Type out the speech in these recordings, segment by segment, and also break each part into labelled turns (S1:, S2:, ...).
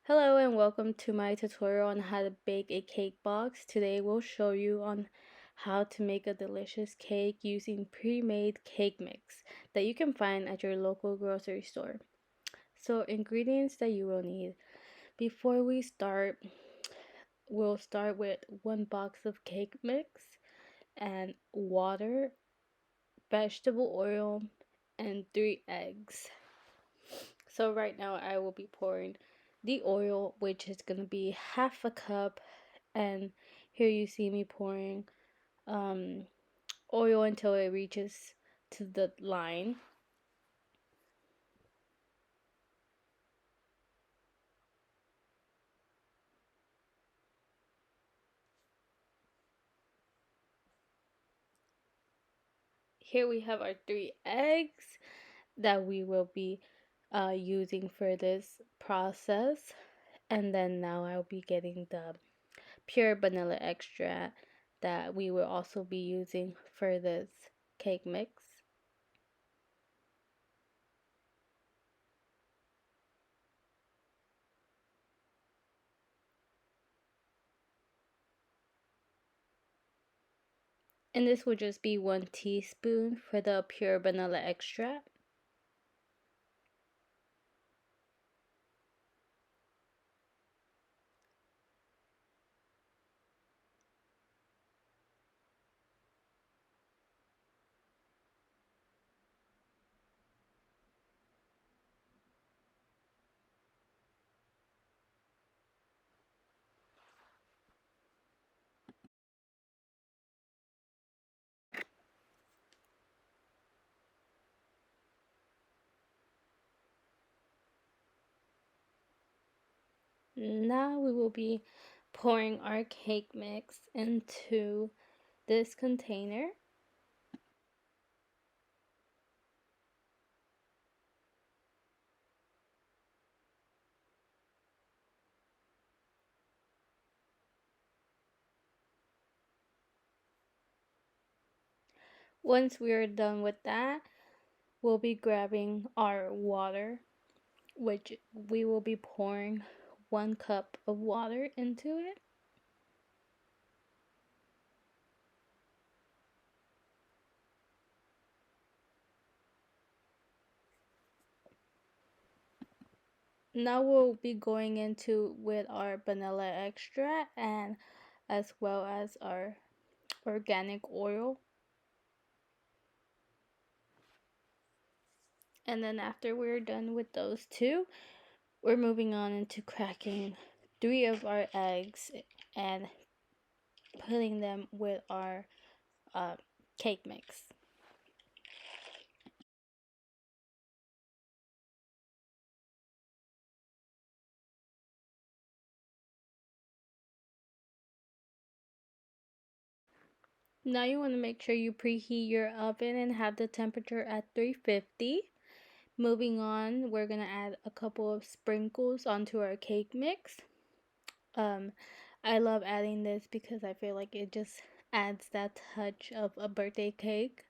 S1: Hello and welcome to my tutorial on how to bake a cake box. Today we'll show you on how to make a delicious cake using pre-made cake mix that you can find at your local grocery store. So ingredients that you will need. Before we start, we'll start with 1 box of cake mix and water, vegetable oil, and 3 eggs. So right now I will be pouring the oil, which is going to be half a cup, and here you see me pouring oil until it reaches to the line. Here we have our 3 eggs that we will be using for this process, and then now I'll be getting the pure vanilla extract that we will also be using for this cake mix. And this will just be 1 teaspoon for the pure vanilla extract. Now we will be pouring our cake mix into this container. Once we are done with that, we'll be grabbing our water, which we will be pouring 1 cup of water into it. Now we'll be going into with our vanilla extract and as well as our organic oil. And then after we're done with those two, we're moving on into cracking 3 of our eggs and putting them with our cake mix. Now you want to make sure you preheat your oven and have the temperature at 350. Moving on, we're going to add a couple of sprinkles onto our cake mix. I love adding this because I feel like it just adds that touch of a birthday cake.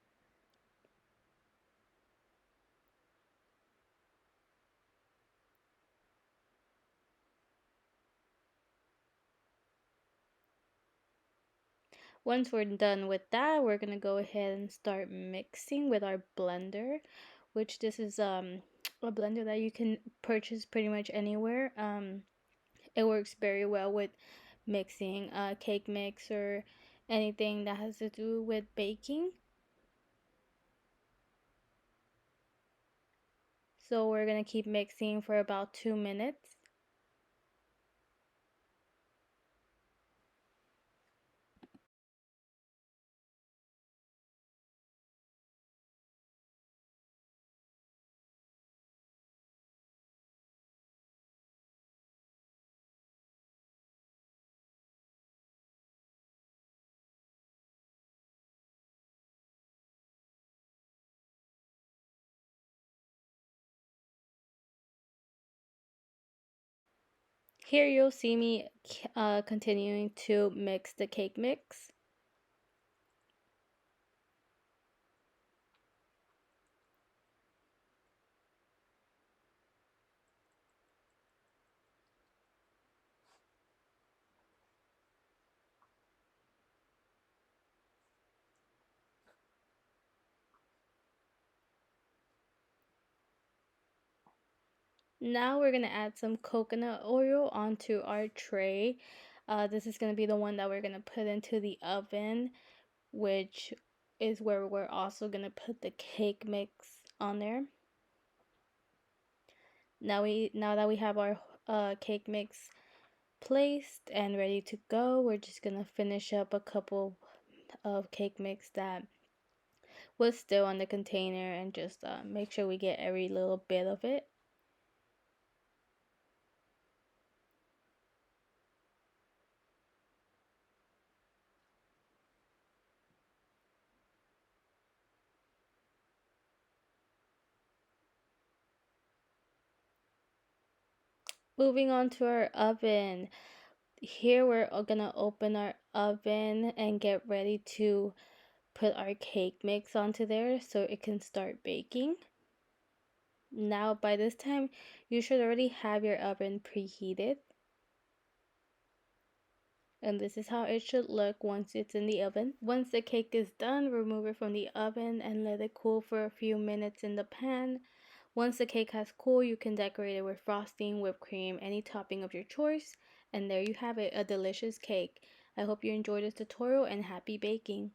S1: Once we're done with that, we're going to go ahead and start mixing with our blender, which this is a blender that you can purchase pretty much anywhere. It works very well with mixing cake mix or anything that has to do with baking. So we're going to keep mixing for about 2 minutes. Here you'll see me continuing to mix the cake mix. Now we're gonna add some coconut oil onto our tray. This is gonna be the one that we're gonna put into the oven, which is where we're also gonna put the cake mix on there. Now that we have our cake mix placed and ready to go, we're just gonna finish up a couple of cake mix that was still on the container and just make sure we get every little bit of it. Moving on to our oven. Here we're gonna open our oven and get ready to put our cake mix onto there so it can start baking. Now by this time you should already have your oven preheated, and this is how it should look once it's in the oven. Once the cake is done, remove it from the oven and let it cool for a few minutes in the pan. Once the cake has cooled, you can decorate it with frosting, whipped cream, any topping of your choice, and there you have it, a delicious cake. I hope you enjoyed this tutorial and happy baking.